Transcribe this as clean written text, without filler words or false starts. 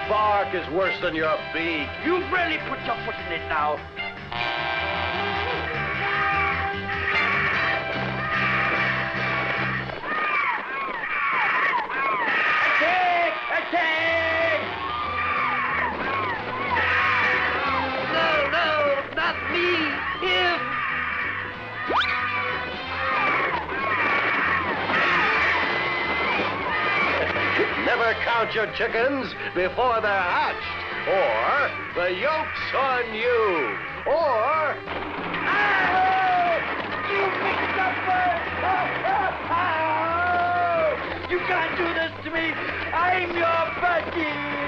bark is worse than your beak. You've really put your foot in it now. Attack! Attack! No, no, not me. Him. Never count your chickens before they're hatched, or the yolk's on you, or... Ow! You mixed up bird! You can't do this to me! I'm your buddy!